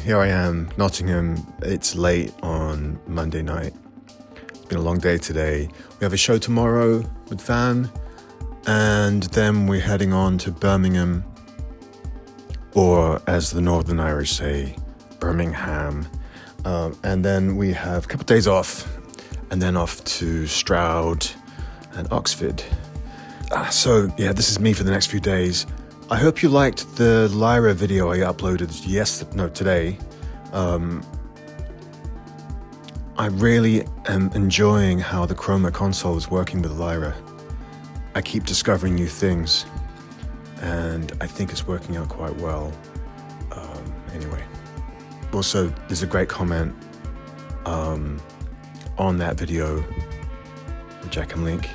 here I am, Nottingham. It's late on Monday night. It's been a long day today. We have a show tomorrow with Van, and then we're heading on to Birmingham, or as the Northern Irish say, Birmingham. And then we have a couple of days off, and then off to Stroud and Oxford. So yeah, this is me for the next few days. I hope you liked the Lyra video I uploaded today. I really am enjoying how the Chroma console is working with Lyra. I keep discovering new things, and I think it's working out quite well. Anyway, also there's a great comment on that video, which I can link,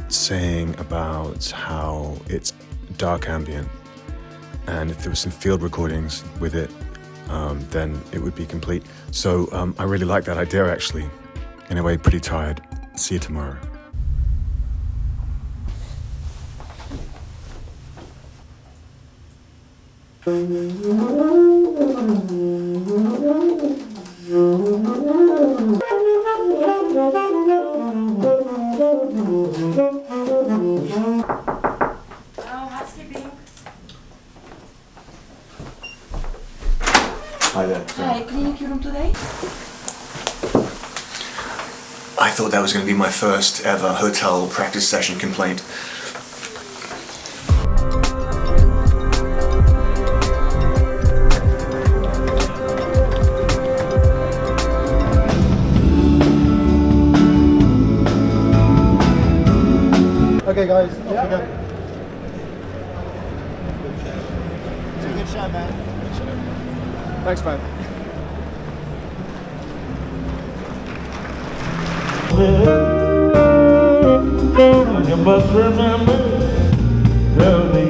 saying about how it's dark ambient, and if there were some field recordings with it, then it would be complete. So I really like that idea, actually. Anyway, pretty tired. See you tomorrow. Hi there. Hi, cleaning your room today? I thought that was going to be my first ever hotel practice session complaint. Okay guys, off we go. It's a good show, man. Thanks, man. You must remember, tell me.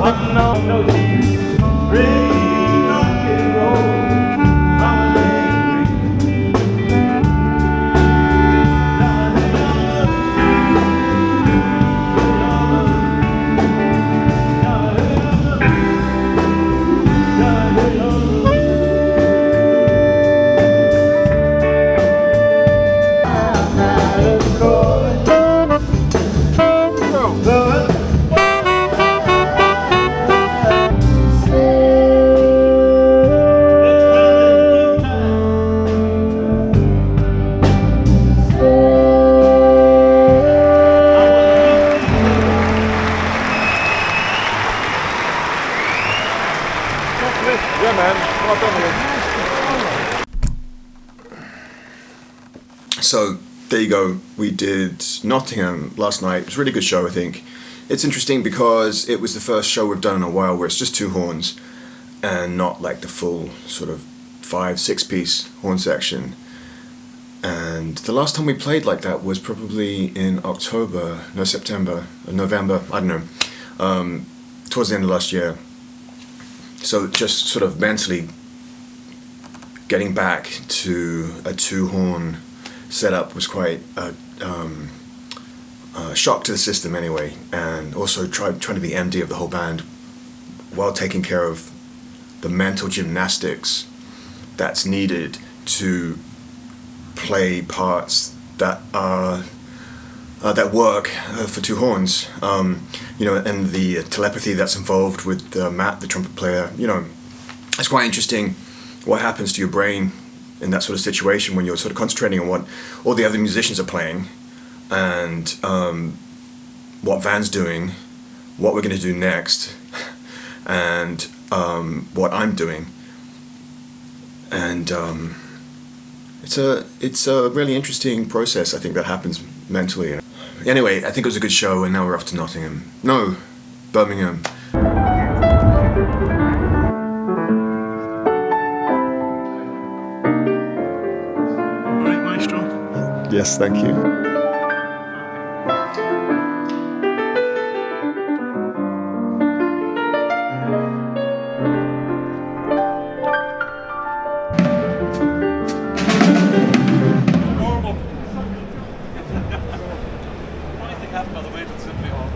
I know you really don't get old. I'm Yeah, man. Well done, So there you go. We did Nottingham last night. It was a really good show, I think. It's interesting because it was the first show we've done in a while where it's just two horns and not like the full sort of 5-6 piece horn section. And the last time we played like that was probably in September or November, I don't know, towards the end of last year. So just sort of mentally getting back to a two horn setup was quite a shock to the system anyway, and also trying to be MD of the whole band while taking care of the mental gymnastics that's needed to play parts that are that work for two horns, and the telepathy that's involved with Matt, the trumpet player. It's quite interesting what happens to your brain in that sort of situation when you're sort of concentrating on what all the other musicians are playing, and what Van's doing, what we're going to do next, and what I'm doing, and it's a really interesting process, I think, that happens mentally. Anyway, I think it was a good show, and now we're off to Nottingham. No, Birmingham. Alright, Maestro. Yes, thank you. Funny thing happened on the way to the Symphony Hall.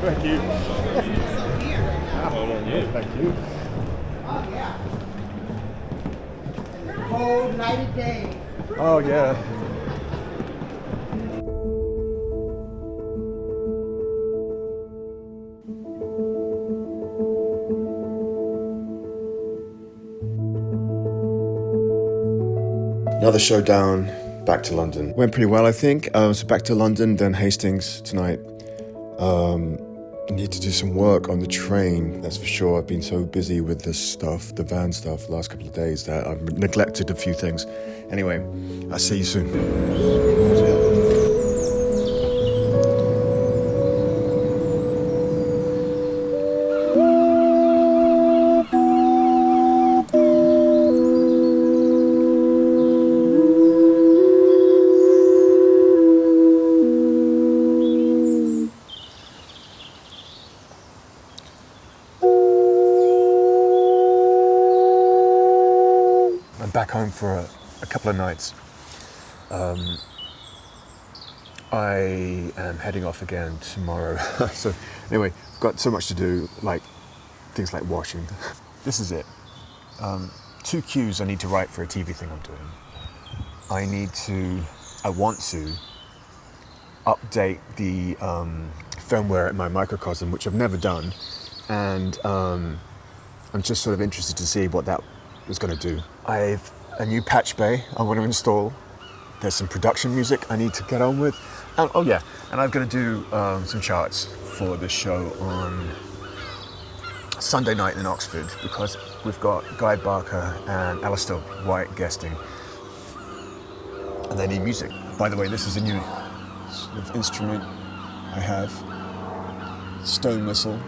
Thank you. Well done, you. Thank you. Cold 90 days. Oh, yeah. Another show down, back to London. Went pretty well, I think. So back to London, then Hastings tonight. I need to do some work on the train, that's for sure. I've been so busy with this stuff, the van stuff, the last couple of days that I've neglected a few things. Anyway, I'll see you soon. Back home for a couple of nights. I am heading off again tomorrow. So anyway, I've got so much to do, like things like washing. This is it. 2 cues I need to write for a TV thing I'm doing. I want to update the firmware at my Microcosm, which I've never done, and I'm just sort of interested to see what that was going to do. I've a new patch bay I want to install. There's some production music I need to get on with. And, oh yeah, and I've got to do some charts for the show on Sunday night in Oxford, because we've got Guy Barker and Alistair White guesting. And they need music. By the way, this is a new sort of instrument I have. Stone whistle.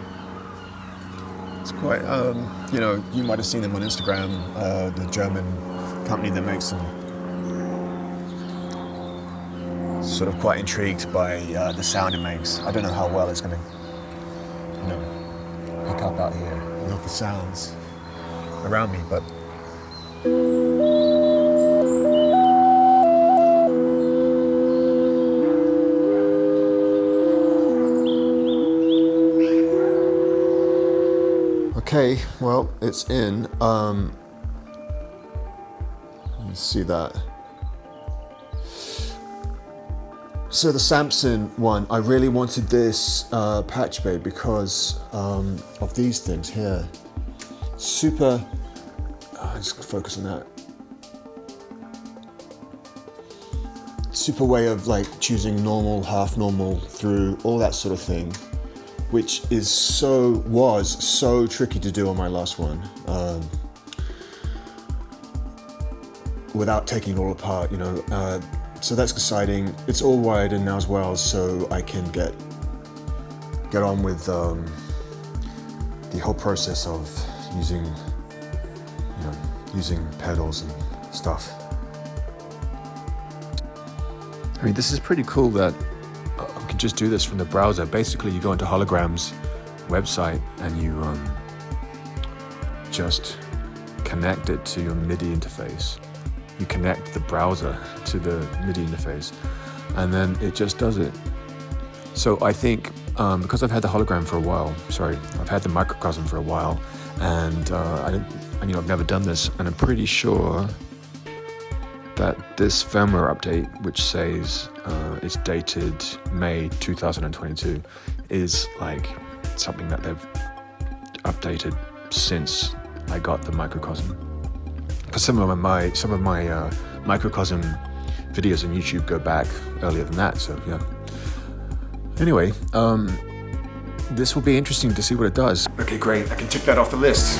It's quite, you might have seen them on Instagram, the German company that makes them. Sort of quite intrigued by the sound it makes. I don't know how well it's going to, pick up out here with all the sounds around me, but. Okay, well, it's in. You see that. So the Samson one, I really wanted this patch bay because of these things here. Super, just focus on that. Super way of like choosing normal, half normal, through, all that sort of thing, which was so tricky to do on my last one, without taking it all apart, so that's exciting. It's all wired in now as well, so I can get on with the whole process of using pedals and stuff. I mean, this is pretty cool that I can just do this from the browser. Basically, you go into Hologram's website and you just connect it to your MIDI interface. You connect the browser to the MIDI interface, and then it just does it. So I think because I've had the hologram for a while, I've had the Microcosm for a while, and I've never done this, and I'm pretty sure that this firmware update, which says it's dated May 2022, is like something that they've updated since I got the Microcosm. Because some of my Microcosm videos on YouTube go back earlier than that, so yeah. Anyway, this will be interesting to see what it does. Okay, great. I can tick that off the list.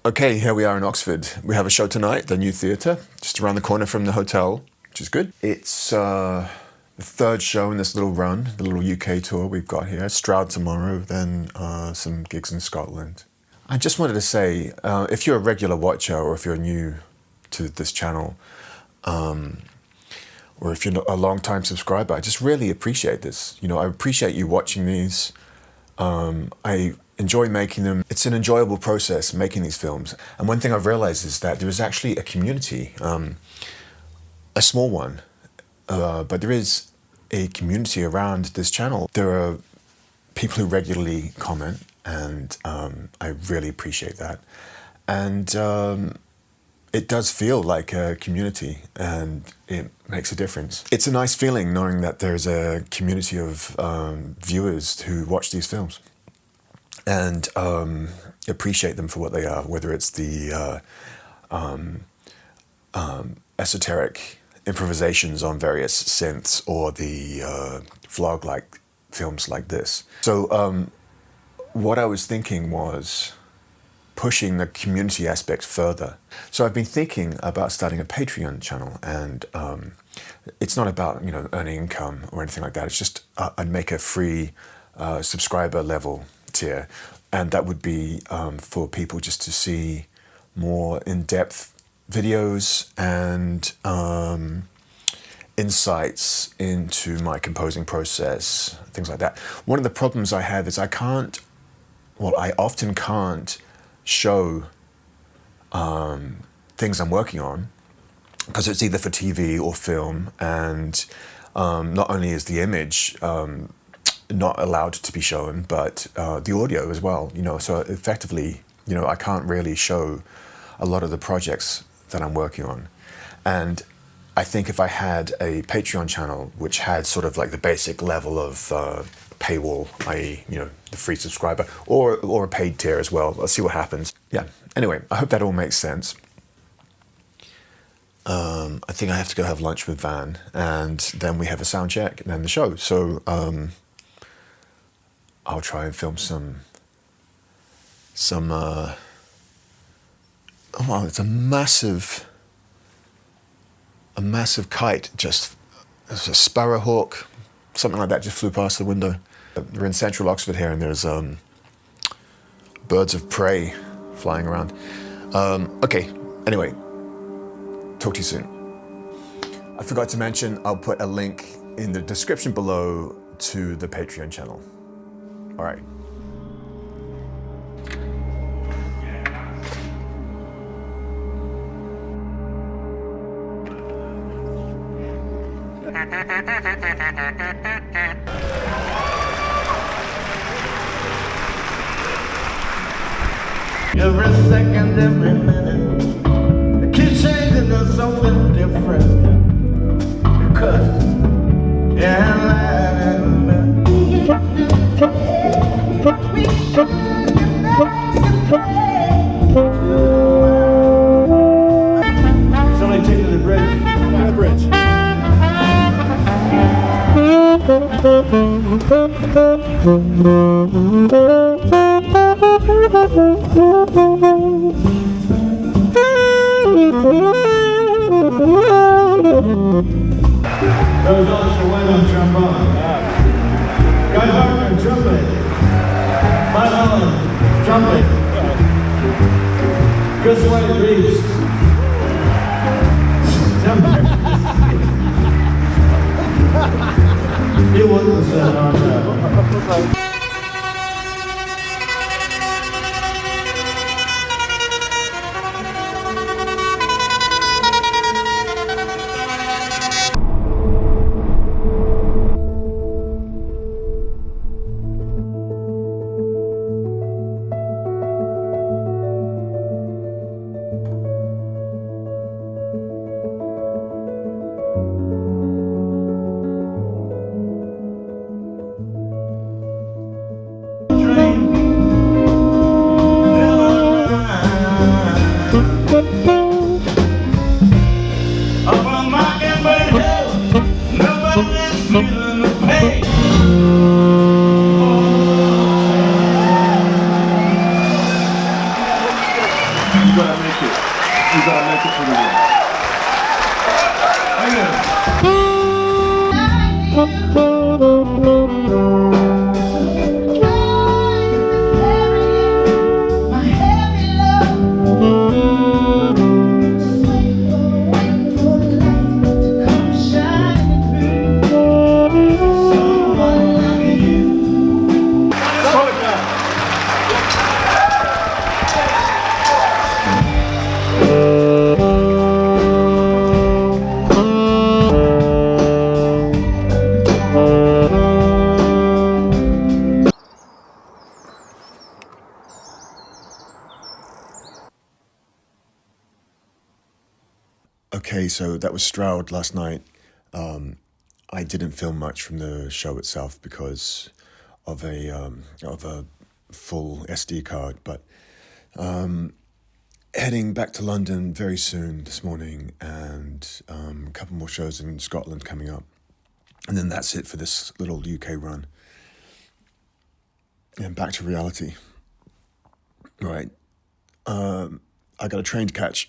Okay, here we are in Oxford. We have a show tonight, the New Theatre, just around the corner from the hotel, which is good. It's the third show in this little run, the little UK tour we've got here. Stroud tomorrow, then some gigs in Scotland. I just wanted to say, if you're a regular watcher or if you're new to this channel, or if you're a long-time subscriber, I just really appreciate this. You know, I appreciate you watching these. I enjoy making them. It's an enjoyable process making these films. And one thing I've realized is that there is actually a community, a small one, but there is a community around this channel. There are people who regularly comment, and I really appreciate that. And it does feel like a community, and it makes a difference. It's a nice feeling knowing that there's a community of viewers who watch these films and appreciate them for what they are, whether it's the esoteric improvisations on various synths or the vlog-like films like this. So what I was thinking was pushing the community aspect further. So I've been thinking about starting a Patreon channel, and it's not about, you know, earning income or anything like that. It's just I'd make a free subscriber level tier, and that would be for people just to see more in-depth videos and insights into my composing process, things like that. One of the problems I have is I often can't show things I'm working on, because it's either for TV or film, and not only is the image not allowed to be shown, but the audio as well, you know, so effectively, you know, I can't really show a lot of the projects that I'm working on. And I think if I had a Patreon channel which had sort of like the basic level of paywall, i.e., you know, the free subscriber, or a paid tier as well, let's see what happens. Yeah, anyway, I hope that all makes sense. I think I have to go have lunch with Van, and then we have a sound check and then the show. So I'll try and film some oh wow, it's a massive kite, just there's a sparrowhawk, something like that just flew past the window. We're in central Oxford here, and there's birds of prey flying around. Okay, anyway, talk to you soon. I forgot to mention, I'll put a link in the description below to the Patreon channel. All right. Every second, every minute, it keeps changing to something different. Because, somebody take to the bridge. The bridge. That was also went on trombone. trumpet. Guess what it reads? It wasn't set on that. Okay, so that was Stroud last night. I didn't film much from the show itself because of a full SD card, but heading back to London very soon this morning, and a couple more shows in Scotland coming up, and then that's it for this little UK run. And back to reality. Right, I got a train to catch.